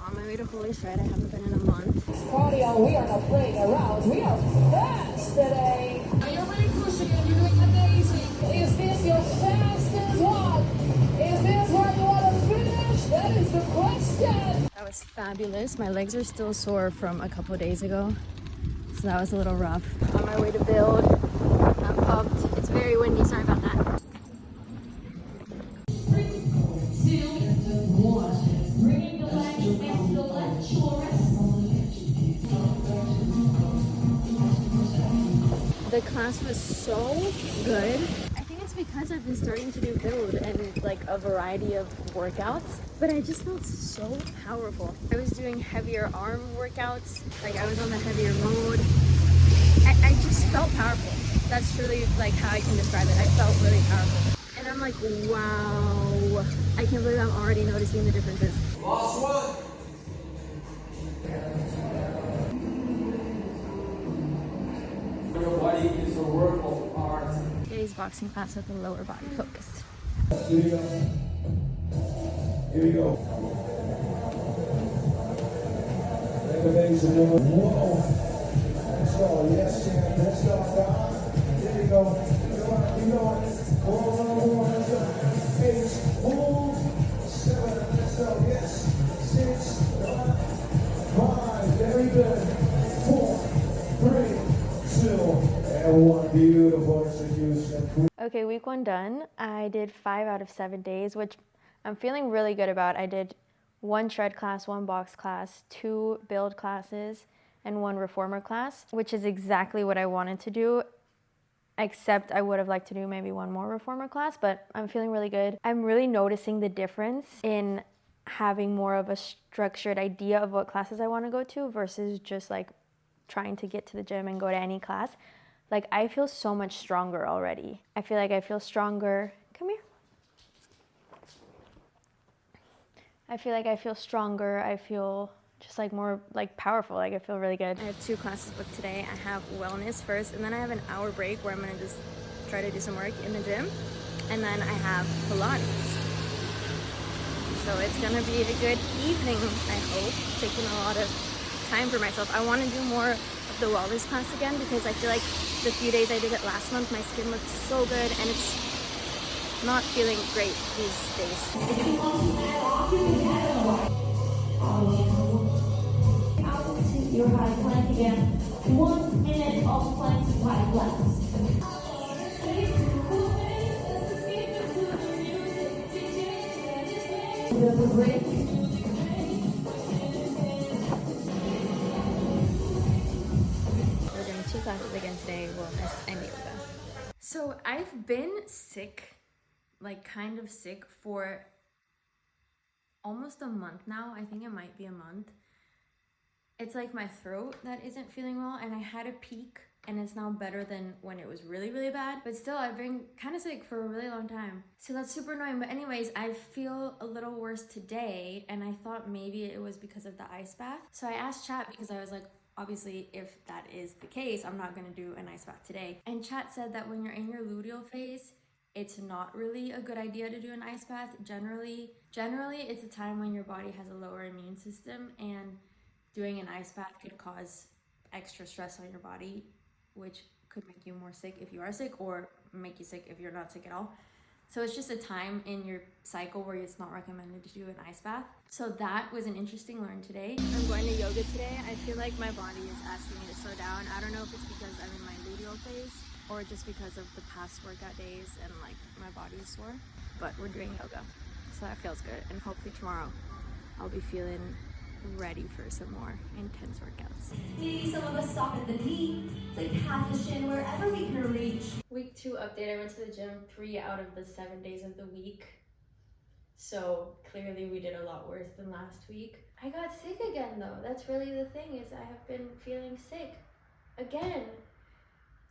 on my way to Holy Shred. I haven't been in a month. Cardio, we are not playing around. We are fast today. Are you really pushing and you're doing amazing? Is this your fastest walk? Is this where you want to finish? That is the question. That was fabulous. My legs are still sore from a couple of days ago, so that was a little rough. On my way to build. I'm pumped. It's very windy. Sorry about that. 3, 2, 1. Bringing the legs into the left shoulder. The class was so good. I think it's because I've been starting to do build and like a variety of workouts, but I just felt so powerful. I was doing heavier arm workouts, like I was on the heavier mode. I just felt powerful. That's truly like how I can describe it. I felt really powerful. And I'm like, wow. I can't believe I'm already noticing the differences. Last one. Your body is a work of art. Today's boxing class with the lower body focused. Here we go. Here we go. Whoa. Let's go. Yes, champ. Let's go. Here we go. You know it. Whoa. Let's go. 8, move. 7. Let's go. Yes. 6, 5. Very good. 4, 3, 2, and 1. Beautiful execution. Okay, week 1 done. I did 5 out of 7 days, which I'm feeling really good about. I did 1 shred class, 1 box class, 2 build classes, and 1 reformer class, which is exactly what I wanted to do, except I would have liked to do maybe 1 more reformer class, but I'm feeling really good. I'm really noticing the difference in having more of a structured idea of what classes I want to go to versus just like trying to get to the gym and go to any class. Like, I feel so much stronger already. I feel like I feel stronger. Come here. I feel like I feel stronger. I feel just like more like powerful. Like, I feel really good. I have 2 classes booked today. I have wellness first, and then I have an hour break where I'm gonna just try to do some work in the gym. And then I have Pilates. So it's gonna be a good evening, I hope. Taking a lot of time for myself. I wanna do more of the wellness class again because I feel like the few days I did it last month, my skin looked so good, and it's not feeling great these days. If you want to add off, you can add on. Out to your high plank again. 1 minute of planks, wide legs. The break. We're doing 2 classes again today, wellness and yoga. So I've been sick, like kind of sick for almost a month now. I think it might be a month. It's like my throat that isn't feeling well, and I had a peak and it's now better than when it was really, really bad. But still, I've been kind of sick for a really long time. So that's super annoying. But anyways, I feel a little worse today, and I thought maybe it was because of the ice bath. So I asked chat because I was like, obviously, if that is the case, I'm not gonna do an ice bath today. And chat said that when you're in your luteal phase, it's not really a good idea to do an ice bath. Generally, it's a time when your body has a lower immune system, and doing an ice bath could cause extra stress on your body, which could make you more sick if you are sick, or make you sick if you're not sick at all. So it's just a time in your cycle where it's not recommended to do an ice bath. So that was an interesting learn today. I'm going to yoga today. I feel like my body is asking me to slow down. I don't know if it's because I'm in my luteal phase or just because of the past workout days and like my body is sore, but we're doing yoga. So that feels good. And hopefully tomorrow I'll be feeling ready for some more intense workouts. Maybe some of us stop at the knee, like half the shin, wherever we can reach. Week 2 update. I went to the gym 3 out of the 7 days of the week. So clearly we did a lot worse than last week. I got sick again though. That's really the thing, is I have been feeling sick again.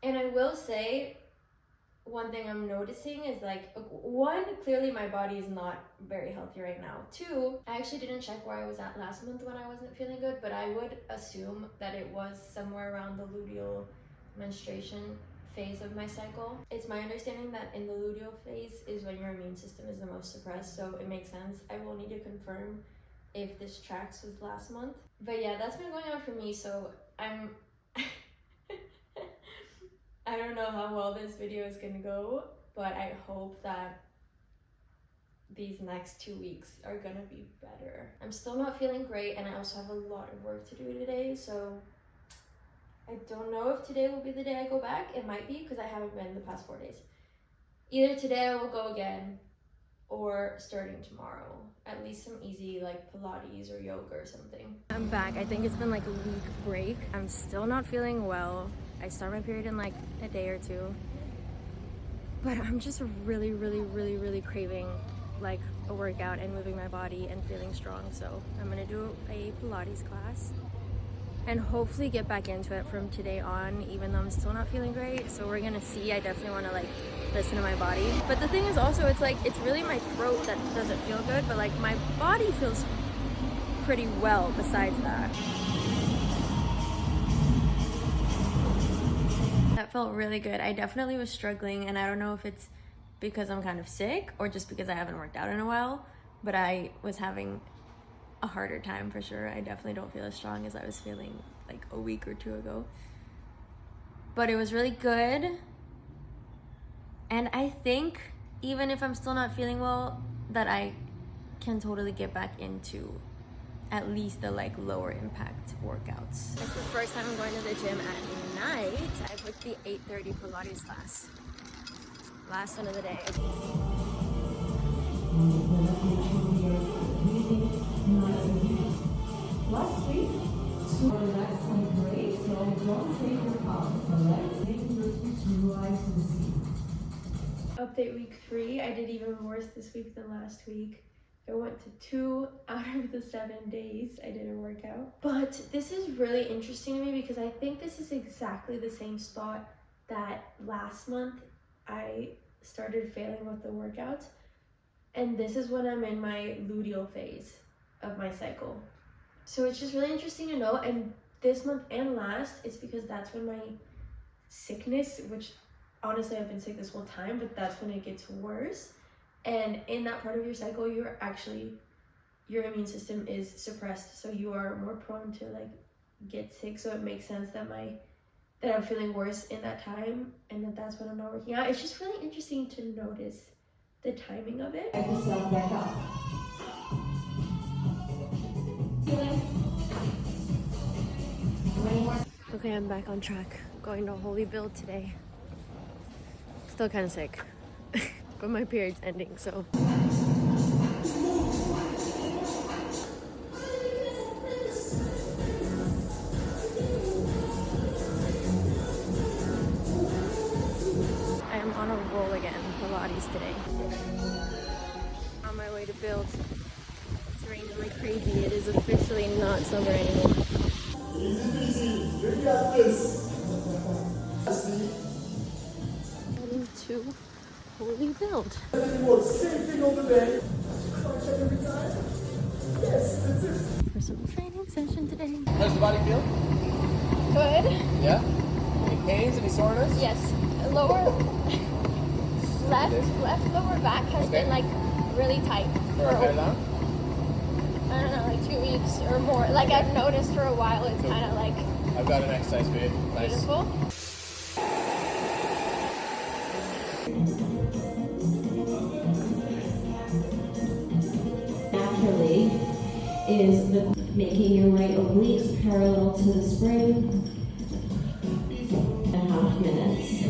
And I will say, one thing I'm noticing is like, 1, clearly my body is not very healthy right now. 2, I actually didn't check where I was at last month when I wasn't feeling good, but I would assume that it was somewhere around the luteal menstruation phase of my cycle. It's my understanding that in the luteal phase is when your immune system is the most suppressed, so it makes sense. I will need to confirm if this tracks with last month. But yeah, that's been going on for me, so I'm I don't know how well this video is gonna go, but I hope that these next 2 weeks are gonna be better. I'm still not feeling great, and I also have a lot of work to do today, so I don't know if today will be the day I go back. It might be, because I haven't been the past 4 days. Either today I will go again, or starting tomorrow. At least some easy like Pilates or yoga or something. I'm back. I think it's been like a week break. I'm still not feeling well. I start my period in like a day or two. But I'm just really craving like a workout and moving my body and feeling strong. So I'm gonna do a Pilates class and hopefully get back into it from today on, even though I'm still not feeling great. So we're gonna see. I definitely want to like listen to my body. But the thing is also, it's like, it's really my throat that doesn't feel good, but like my body feels pretty well besides that. That felt really good. I definitely was struggling, and I don't know if it's because I'm kind of sick or just because I haven't worked out in a while, but I was having a harder time for sure. I definitely don't feel as strong as I was feeling like a week or two ago. But it was really good. And I think even if I'm still not feeling well, that I can totally get back into at least the like lower impact workouts. It's the first time I'm going to the gym at night. I booked the 8:30 Pilates class. Last one of the day. Last week, so relax and break, so don't take your palms, alright? Take your feet to rise to the seat. Update week 3. I did even worse this week than last week. I went to 2 out of the 7 days I didn't work out. But this is really interesting to me because I think this is exactly the same spot that last month I started failing with the workouts. And this is when I'm in my luteal phase of my cycle. So it's just really interesting to know. And this month and last, it's because that's when my sickness, which honestly I've been sick this whole time, but that's when it gets worse. And in that part of your cycle, your immune system is suppressed, so you are more prone to like get sick. So it makes sense that I'm feeling worse in that time, and that's when I'm not working out. It's just really interesting to notice the timing of it. Get yourself back up. Okay, I'm back on track. Going to Holy Build today. Still kind of sick, but my period's ending, so. I am on a roll again, Pilates today. On my way to Build. It's raining like crazy. It is officially not summer anymore. Easy peasy. You got this. Heading to Holy Build. Same thing all the day. Check every time. Yes, that's it. For some training session today. How's the body feel? Good. Yeah? Any pains, any soreness? Yes. Lower left lower back has been like really tight for Okay, long? I don't know, like 2 weeks or more. Like I've noticed for a while it's kind of like I've got an exercise for you. Nice. beautiful. Naturally is making your right obliques parallel to the spring. And half minutes.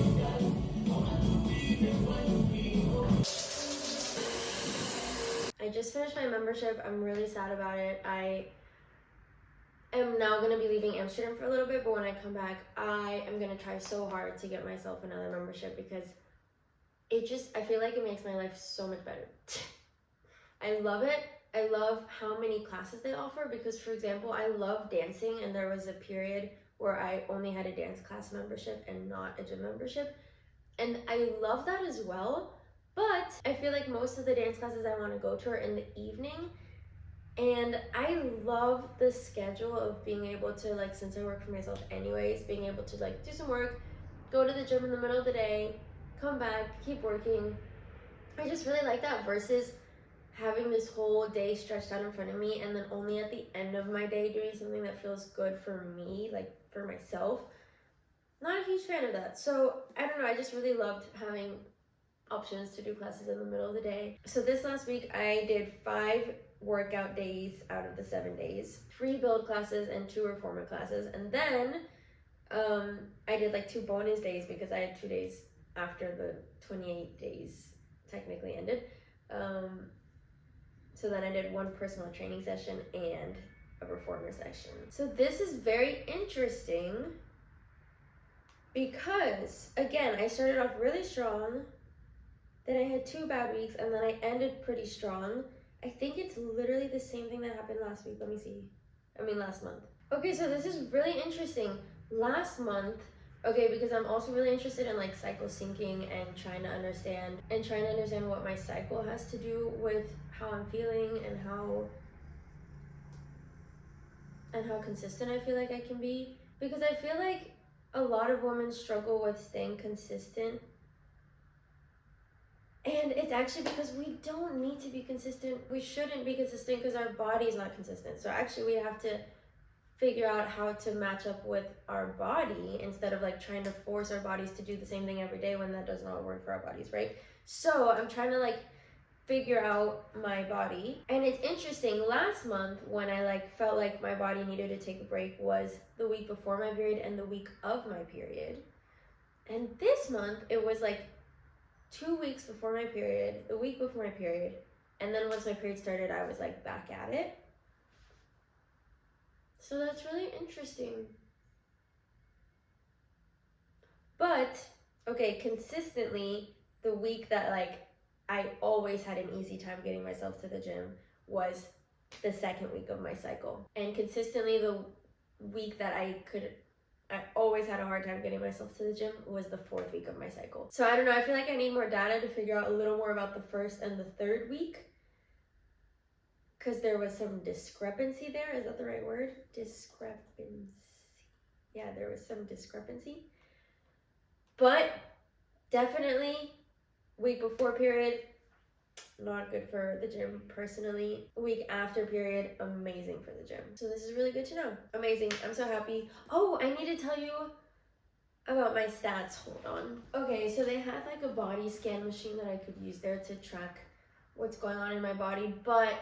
I just finished my membership. I'm really sad about it. I am now going to be leaving Amsterdam for a little bit, but when I come back, I am going to try so hard to get myself another membership because I feel like it makes my life so much better. I love it. I love how many classes they offer because, for example, I love dancing, and there was a period where I only had a dance class membership and not a gym membership. And I love that as well. But I feel like most of the dance classes I want to go to are in the evening. And I love the schedule of being able to, like, since I work for myself anyways, being able to, like, do some work, go to the gym in the middle of the day, come back, keep working. I just really like that versus having this whole day stretched out in front of me and then only at the end of my day doing something that feels good for me, like for myself. Not a huge fan of that. So I don't know, I just really loved having options to do classes in the middle of the day. So this last week I did 5 workout days out of the 7 days, 3 build classes and 2 reformer classes, and then I did like 2 bonus days because I had 2 days after the 28 days technically ended. So then I did 1 personal training session and a reformer session. So this is very interesting because, again, I started off really strong, then I had 2 bad weeks, and then I ended pretty strong. I think it's literally the same thing that happened last week. Let me see. Last month. Okay, so this is really interesting. Last month, okay, because I'm also really interested in like cycle syncing and trying to understand what my cycle has to do with how I'm feeling and how consistent I feel like I can be. Because I feel like a lot of women struggle with staying consistent. And it's actually because we don't need to be consistent. We shouldn't be consistent because our body is not consistent. So actually we have to figure out how to match up with our body instead of like trying to force our bodies to do the same thing every day when that does not work for our bodies, right? So I'm trying to like figure out my body. And it's interesting, last month when I like felt like my body needed to take a break was the week before my period and the week of my period. And this month it was like 2 weeks before my period, the week before my period, and then once my period started, I was like back at it. So that's really interesting. But, okay, consistently, the week that like I always had an easy time getting myself to the gym was the 2nd week of my cycle. And consistently the week that I always had a hard time getting myself to the gym was the 4th week of my cycle. So I don't know, I feel like I need more data to figure out a little more about the 1st and the 3rd week, because there was some discrepancy there. Is that the right word? Discrepancy. Yeah, there was some discrepancy. But definitely week before period, not good for the gym personally. Week after period, amazing for the gym. So this is really good to know. Amazing, I'm so happy. Oh, I need to tell you about my stats, hold on. Okay, so they had like a body scan machine that I could use there to track what's going on in my body, but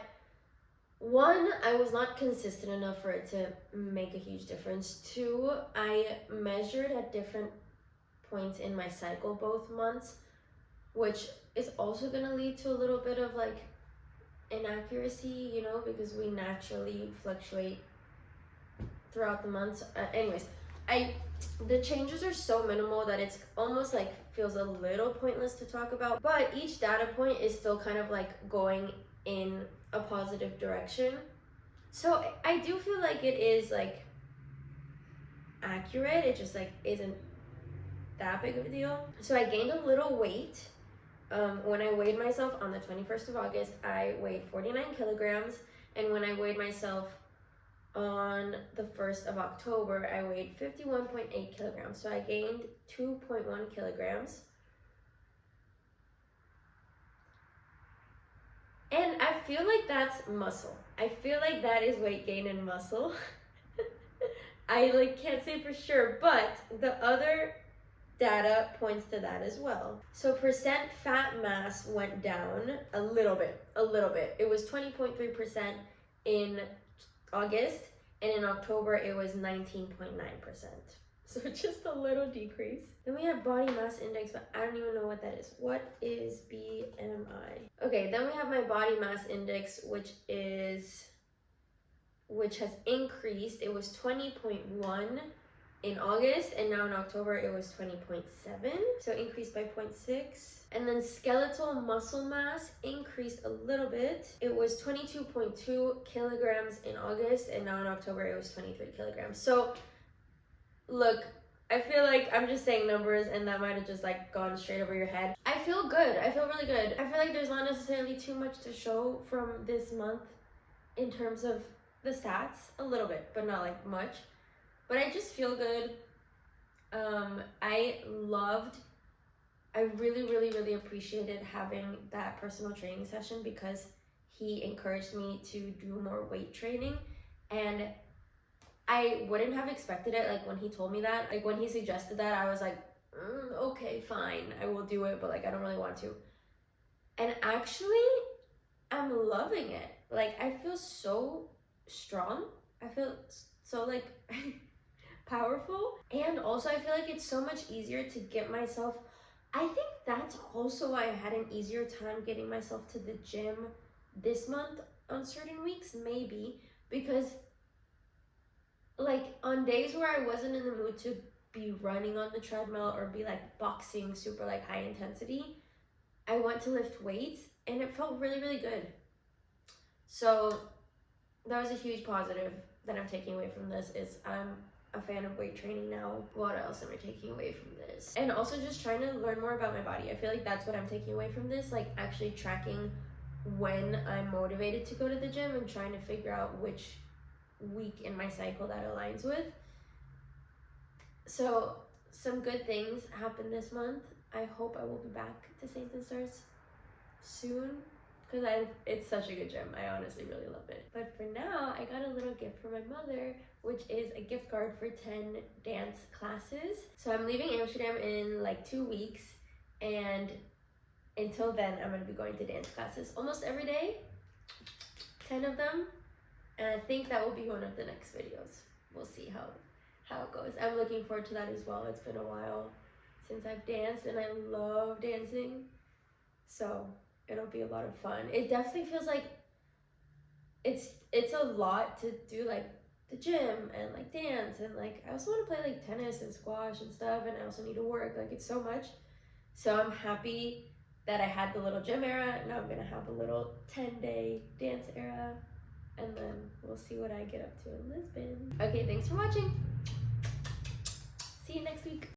1, I was not consistent enough for it to make a huge difference. 2, I measured at different points in my cycle both months, which is also gonna lead to a little bit of like inaccuracy, you know, because we naturally fluctuate throughout the months. Anyways, the changes are so minimal that it's almost like feels a little pointless to talk about, but each data point is still kind of like going in a positive direction. So I do feel like it is like accurate. It just like isn't that big of a deal. So I gained a little weight. When I weighed myself on the 21st of August, I weighed 49 kilograms. And when I weighed myself on the 1st of October, I weighed 51.8 kilograms. So I gained 2.1 kilograms. And I feel like that's muscle. I feel like that is weight gain and muscle. I like can't say for sure, but the other data points to that as well. So percent fat mass went down a little bit. It was 20.3% in August, and in October it was 19.9%. So just a little decrease. Then we have body mass index, but I don't even know what that is. What is BMI? Okay, then we have my body mass index, which has increased. It was 20.1 in August, and now in October it was 20.7, so increased by 0.6. And then skeletal muscle mass increased a little bit. It was 22.2 kilograms in August, and now in October it was 23 kilograms. So look, I feel like I'm just saying numbers and that might have just like gone straight over your head. I feel good. I feel really good. I feel like there's not necessarily too much to show from this month in terms of the stats. A little bit, but not like much. But I just feel good. I really appreciated having that personal training session because he encouraged me to do more weight training, and I wouldn't have expected it. Like when he told me that, like when he suggested that, I was like, okay, fine, I will do it, but like I don't really want to. And actually, I'm loving it. Like I feel so strong. I feel so like powerful, and also I feel like it's so much easier to get myself. I think that's also why I had an easier time getting myself to the gym this month on certain weeks, maybe because like on days where I wasn't in the mood to be running on the treadmill or be like boxing super like high intensity, I went to lift weights and it felt really, really good. So that was a huge positive that I'm taking away from this. Is I'm a fan of weight training now. What else am I taking away from this? And also just trying to learn more about my body. I feel like that's what I'm taking away from this, like actually tracking when I'm motivated to go to the gym and trying to figure out which week in my cycle that aligns with. So some good things happened this month. I hope I will be back to Saints and Stars soon, because it's such a good gym. I honestly really love it. But for now, I got a little gift for my mother, which is a gift card for 10 dance classes. So I'm leaving Amsterdam in like 2 weeks, and until then I'm going to be going to dance classes almost every day, 10 of them, and I think that will be one of the next videos. We'll see how it goes. I'm looking forward to that as well. It's been a while since I've danced, and I love dancing, so it'll be a lot of fun. It definitely feels like it's a lot to do, like the gym and like dance, and like I also want to play like tennis and squash and stuff, and I also need to work. Like it's so much. So I'm happy that I had the little gym era. Now I'm gonna have a little 10-day dance era, and then we'll see what I get up to in Lisbon. Okay, thanks for watching. See you next week.